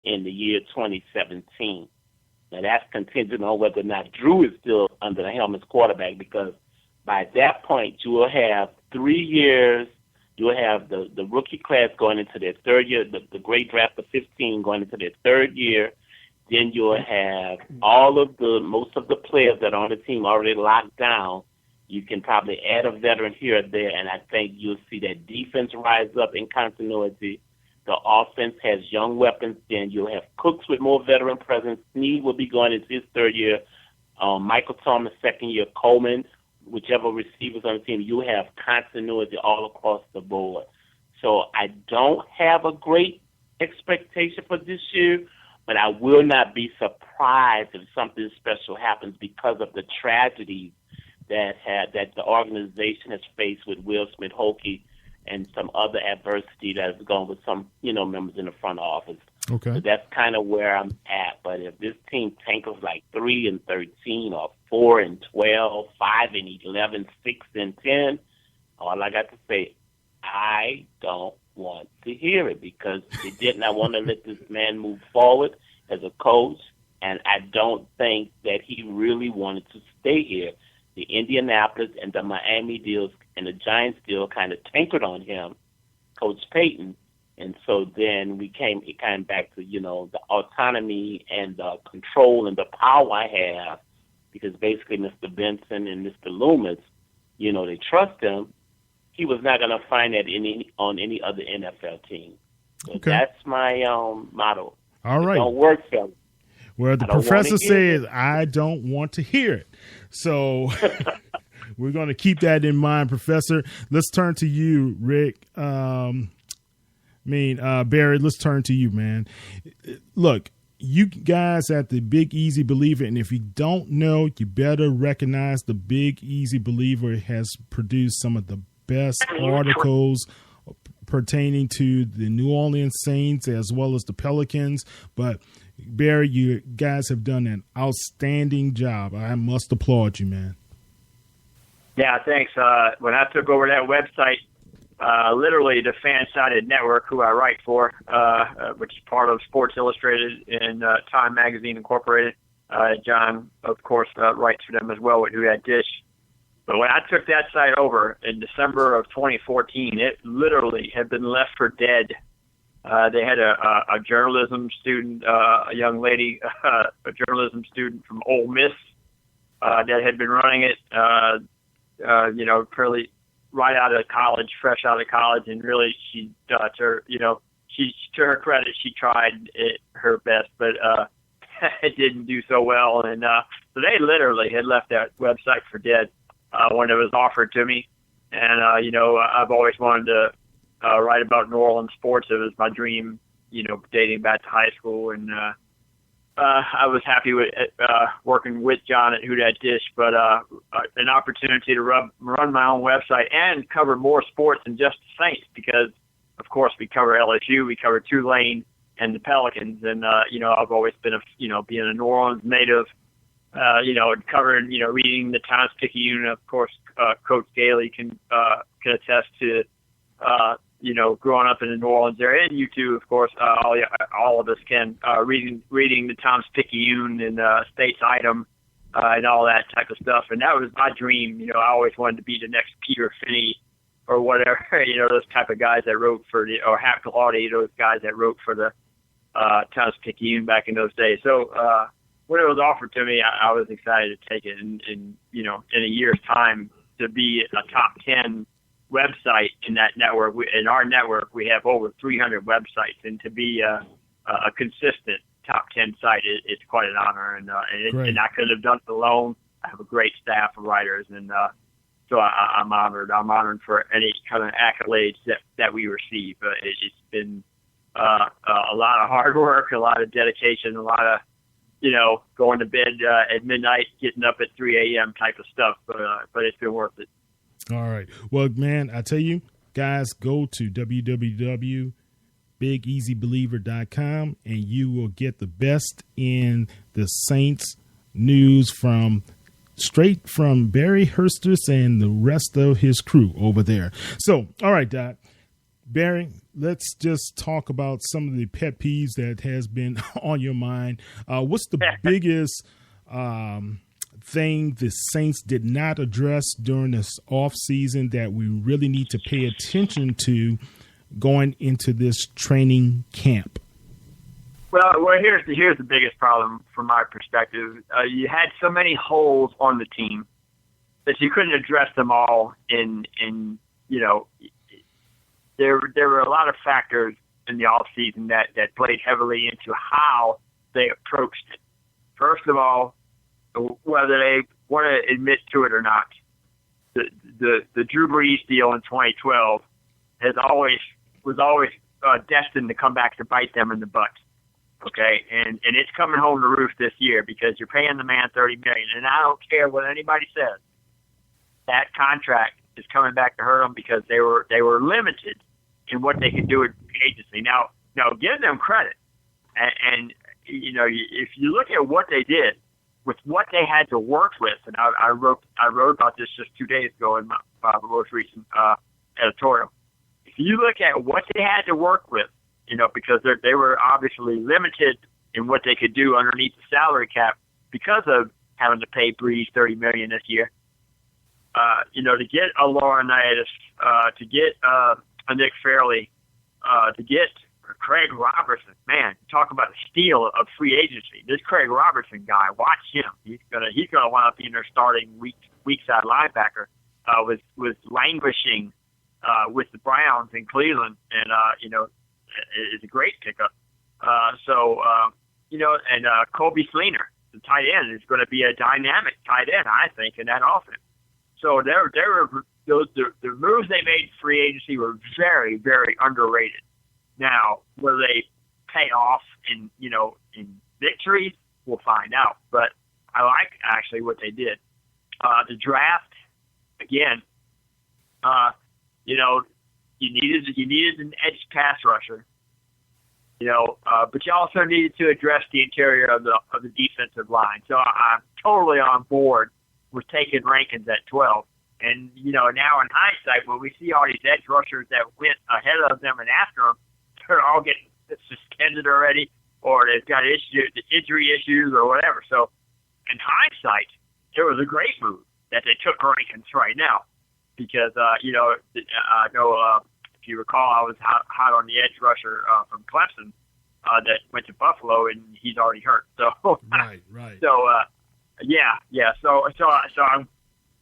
in the year 2017. Now, that's contingent on whether or not Drew is still under the helm as quarterback, because by that point, you will have 3 years. You will have the rookie class going into their third year, the great draft of 15 going into their third year. Then you will have most of the players that are on the team already locked down. You can probably add a veteran here or there, and I think you'll see that defense rise up in continuity. The offense has young weapons. Then you'll have Cooks with more veteran presence. Snead will be going into his third year. Michael Thomas, second year. Coleman, whichever receivers on the team, you have continuity all across the board. So I don't have a great expectation for this year, but I will not be surprised if something special happens because of the tragedies that the organization has faced with Will Smith-Holke and some other adversity that has gone with some, members in the front office. Okay. So that's kind of where I'm at. But if this team tankles like 3-13 or 4-12, 5-11, 6-10, all I got to say, I don't want to hear it, because they did not want to let this man move forward as a coach, and I don't think that he really wanted to stay here. The Indianapolis and the Miami deals and the Giants deal kind of tankered on him, Coach Payton. And so then it came back to, the autonomy and the control and the power I have, because basically Mr. Benson and Mr. Loomis, they trust him. He was not going to find that on any other NFL team. So That's my motto. All right. It don't work, fellas. Well, the professor says, I don't want to hear it. So we're going to keep that in mind, Professor. Let's turn to you, Rick. Barry, let's turn to you, man. Look, you guys at the Big Easy Believer, and if you don't know, you better recognize the Big Easy Believer has produced some of the best articles pertaining to the New Orleans Saints as well as the Pelicans. But Barry, you guys have done an outstanding job. I must applaud you, man. Yeah, thanks. When I took over that website, literally the Fan-Sided Network, who I write for, which is part of Sports Illustrated and Time Magazine Incorporated. John, of course, writes for them as well with Who Dat Dish. But when I took that site over in December of 2014, it literally had been left for dead. They had a journalism student, a young lady, a journalism student from Ole Miss that had been running it, fairly right out of college, fresh out of college, and really she, to her credit, she tried her best, but it didn't do so well. And so they literally had left that website for dead when it was offered to me. And, I've always wanted to write about New Orleans sports. It was my dream, dating back to high school. And I was happy with working with John at Who Dat Dish, but an opportunity to run my own website and cover more sports than just the Saints, because, of course, we cover LSU, we cover Tulane and the Pelicans. And, I've always been, being a New Orleans native, covering, reading the Times-Picayune. Of course, Coach Gaille can attest to, growing up in the New Orleans area, and you too, of course, all of us can, reading the Times-Picayune and State's Item and all that type of stuff. And that was my dream. I always wanted to be the next Peter Finney or whatever, those type of guys that wrote for or Hap Gallardi, those guys that wrote for the Times-Picayune back in those days. So when it was offered to me, I was excited to take it. And in a year's time, to be a top 10 website in that network. In our network, we have over 300 websites, and to be a consistent top 10 site, it's quite an honor. And I couldn't have done it alone. I have a great staff of writers, and so I'm honored. I'm honored for any kind of accolades that we receive. It's been a lot of hard work, a lot of dedication, a lot of going to bed at midnight, getting up at 3 a.m. type of stuff. But it's been worth it. All right. Well, man, I tell you, guys, go to www.bigeasybeliever.com and you will get the best in the Saints news straight from Barry Hirstius and the rest of his crew over there. So, all right, Doc. Barry, let's just talk about some of the pet peeves that has been on your mind. What's the biggest thing the Saints did not address during this off season that we really need to pay attention to going into this training camp? Well, here's the biggest problem from my perspective. You had so many holes on the team that you couldn't address them all in there were a lot of factors in the off season that played heavily into how they approached it. First of all, whether they want to admit to it or not, the Drew Brees deal in 2012 was always destined to come back to bite them in the butt. Okay, and it's coming home to roost this year because you're paying the man $30 million, and I don't care what anybody says. That contract is coming back to hurt them because they were limited in what they could do at the agency. Now give them credit, and if you look at what they did with what they had to work with, and I wrote about this just 2 days ago in my most recent editorial. If you look at what they had to work with, because they were obviously limited in what they could do underneath the salary cap because of having to pay Brees $30 million this year. To get a Laurinaitis, to get a Nick Fairley, to get Craig Robertson, man, talk about a steal of free agency. This Craig Robertson guy, watch him. He's gonna wind up being their starting weak side linebacker. Was languishing with the Browns in Cleveland, and is a great pickup. And Kobe Fleener, the tight end, is going to be a dynamic tight end, I think, in that offense. So the moves they made in free agency were very, very underrated. Now, will they pay off in victories? We'll find out. But I like actually what they did. The draft, again, you needed an edge pass rusher, but you also needed to address the interior of the defensive line. So I'm totally on board with taking Rankins at 12. And, now in hindsight, when we see all these edge rushers that went ahead of them and after them, they're all getting suspended already, or they've got injury issues or whatever. So in hindsight, it was a great move that they took Rankins right now. Because, I know if you recall, I was hot on the edge rusher from Clemson that went to Buffalo, and he's already hurt. So, right. So, yeah. So I'm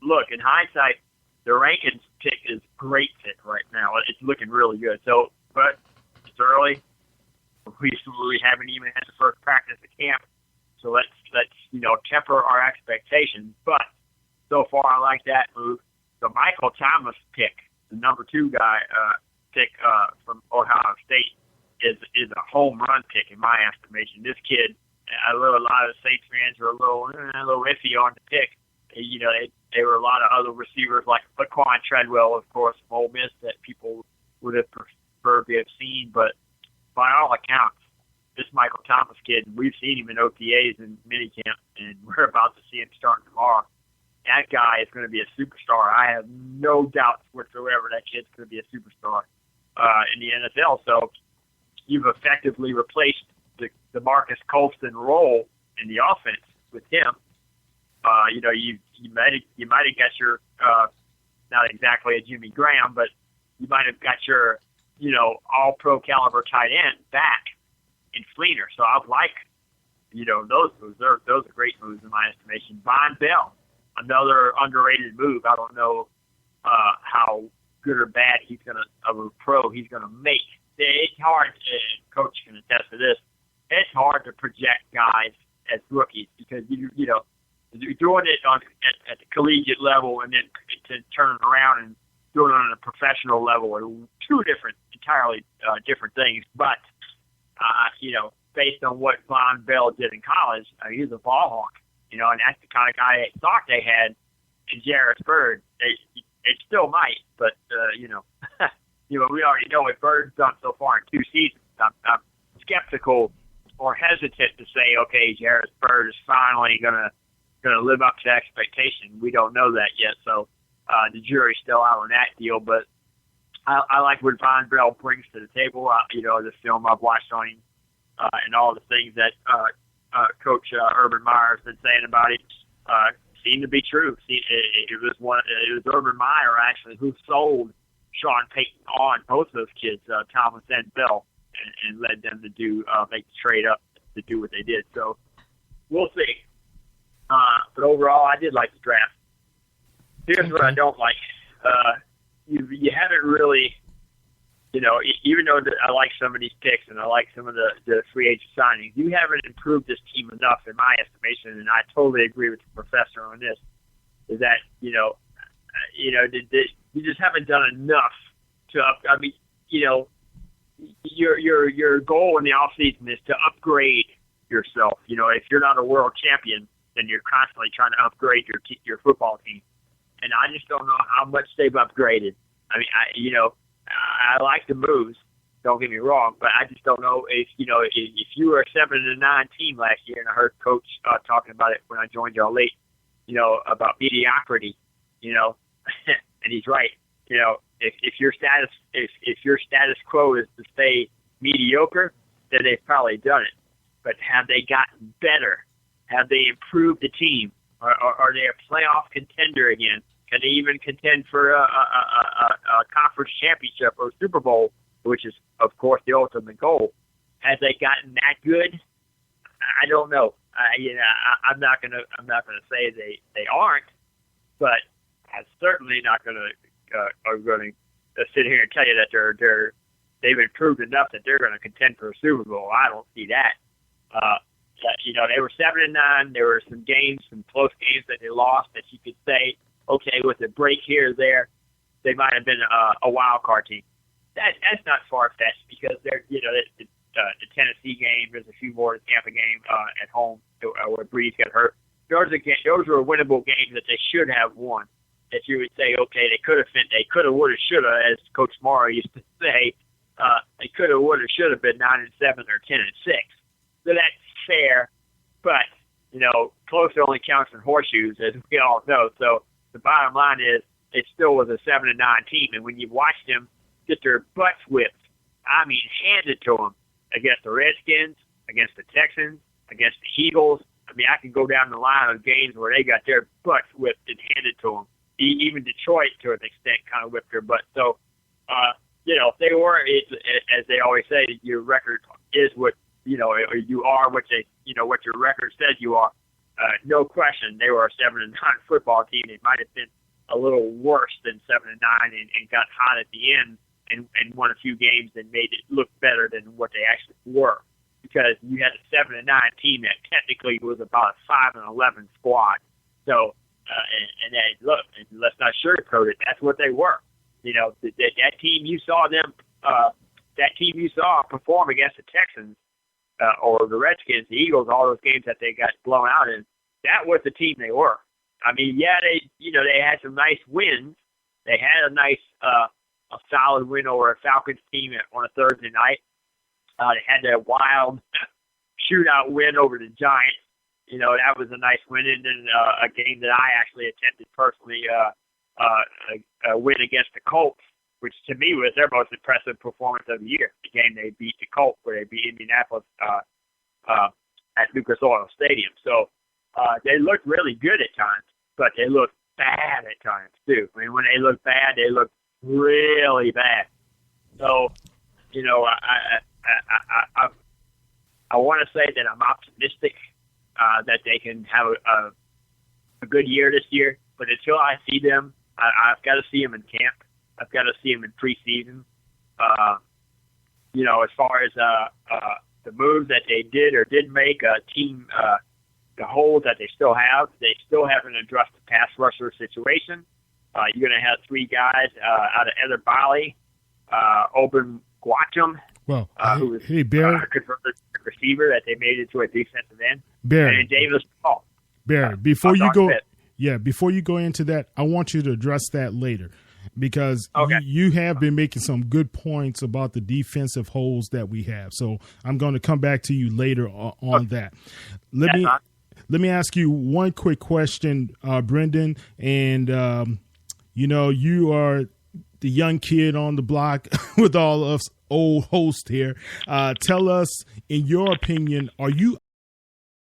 look in hindsight, the Rankins pick is great pick right now. It's looking really good. So, but it's early. We haven't even had the first practice at camp, so let's temper our expectations. But so far, I like that move. The Michael Thomas pick, the number 2 guy pick from Ohio State, is a home run pick in my estimation. This kid, a lot of Saints fans were a little iffy on the pick. There were a lot of other receivers like Laquan Treadwell, of course, from Ole Miss that people would have preferred to have seen. But by all accounts, this Michael Thomas kid, we've seen him in OTAs and minicamp, and we're about to see him starting tomorrow. That guy is going to be a superstar. I have no doubts whatsoever that kid's going to be a superstar in the NFL. So you've effectively replaced the Marcus Colston role in the offense with him. You might have got your not exactly a Jimmy Graham, but you might have got your all-pro caliber tight end back in Fleener. So I like those moves. Those are great moves in my estimation. Von Bell, another underrated move. I don't know how good or bad of a pro he's gonna make. It's hard. Coach can attest to this. It's hard to project guys as rookies because you're doing it at the collegiate level and then to turn it around and doing it on a professional level are two entirely different things. But based on what Von Bell did in college, he's a ball hawk. And that's the kind of guy they thought they had in Jarvis Bird. They still might, but we already know what Bird's done so far in 2 seasons. I'm skeptical or hesitant to say, okay, Jarvis Bird is finally gonna live up to expectation. We don't know that yet, so the jury's still out on that deal. But I like what Von Bell brings to the table. The film I've watched on him, and all the things that Coach Urban Meyer's been saying about it seem to be true. It was Urban Meyer actually who sold Sean Payton on both those kids, Thomas and Bell, and led them to make the trade up to do what they did. So we'll see. But overall, I did like the draft. Here's what I don't like. You haven't really, even though I like some of these picks and I like some of the free agent signings, you haven't improved this team enough, in my estimation, and I totally agree with the professor on this, is that, you just haven't done enough to your goal in the offseason is to upgrade yourself. If you're not a world champion, then you're constantly trying to upgrade your football team. And I just don't know how much they've upgraded. I mean, I like the moves. Don't get me wrong, but I just don't know if you were a 7-9 team last year, and I heard Coach talking about it when I joined y'all late. About mediocrity. And he's right. If your status quo is to stay mediocre, then they've probably done it. But have they gotten better? Have they improved the team? Are they a playoff contender again? Can they even contend for a conference championship or Super Bowl, which is, of course, the ultimate goal? Have they gotten that good? I don't know. I'm not gonna say they aren't, but I'm certainly not gonna sit here and tell you that they've improved enough that they're gonna contend for a Super Bowl. I don't see that. They were 7-9. There were some close games that they lost that you could say, okay, with a break here or there, they might have been a wild card team. That's not far fetched because they're the Tennessee game. There's a few more. The Tampa game at home where Breeze got hurt. Those were winnable games that they should have won. That you would say, okay, they could have, would have, should have, as Coach Morrow used to say, they could have, would have, should have been 9-7 or 10-6. So that's fair, but close only counts in horseshoes, as we all know. So the bottom line is, it still was a 7-9 team, and when you watched them get their butts whipped, I mean, handed to them against the Redskins, against the Texans, against the Eagles. I mean, I can go down the line of games where they got their butts whipped and handed to them. Even Detroit, to an extent, kind of whipped their butt. So, they were, as they always say, your record is what. You are what what your record says you are. No question, they were a 7-9 football team. They might have been a little worse than 7-9 and got hot at the end and won a few games and made it look better than what they actually were. Because you had a 7-9 team that technically was about a 5-11 squad. So, and look, let's not sugarcoat it. That's what they were. That team you saw perform against the Texans. Or the Redskins, the Eagles, all those games that they got blown out in, that was the team they were. I mean, yeah, they had some nice wins. They had a nice, a solid win over a Falcons team on a Thursday night. They had that wild shootout win over the Giants. That was a nice win. And then a game that I actually attended personally, a win against the Colts, which to me was their most impressive performance of the year. The game they beat the Colts, where they beat Indianapolis at Lucas Oil Stadium. So they looked really good at times, but they looked bad at times too. I mean, when they look bad, they look really bad. So, I want to say that I'm optimistic that they can have a good year this year. But until I see them, I've got to see them in camp. I've got to see them in preseason. As far as the moves that they did or didn't make, team, the holes that they still haven't addressed the pass rusher situation. You're going to have three guys out of Ether Bali, Oben Guacham, who was a converted receiver that they made into a defensive end, and Davis Paul. Barry, before you go into that, I want you to address that later. Because you have been making some good points about the defensive holes that we have. So I'm going to come back to you later on that. Let me ask you one quick question, Brendan. And, you are the young kid on the block with all of us old hosts here. Tell us, in your opinion, are you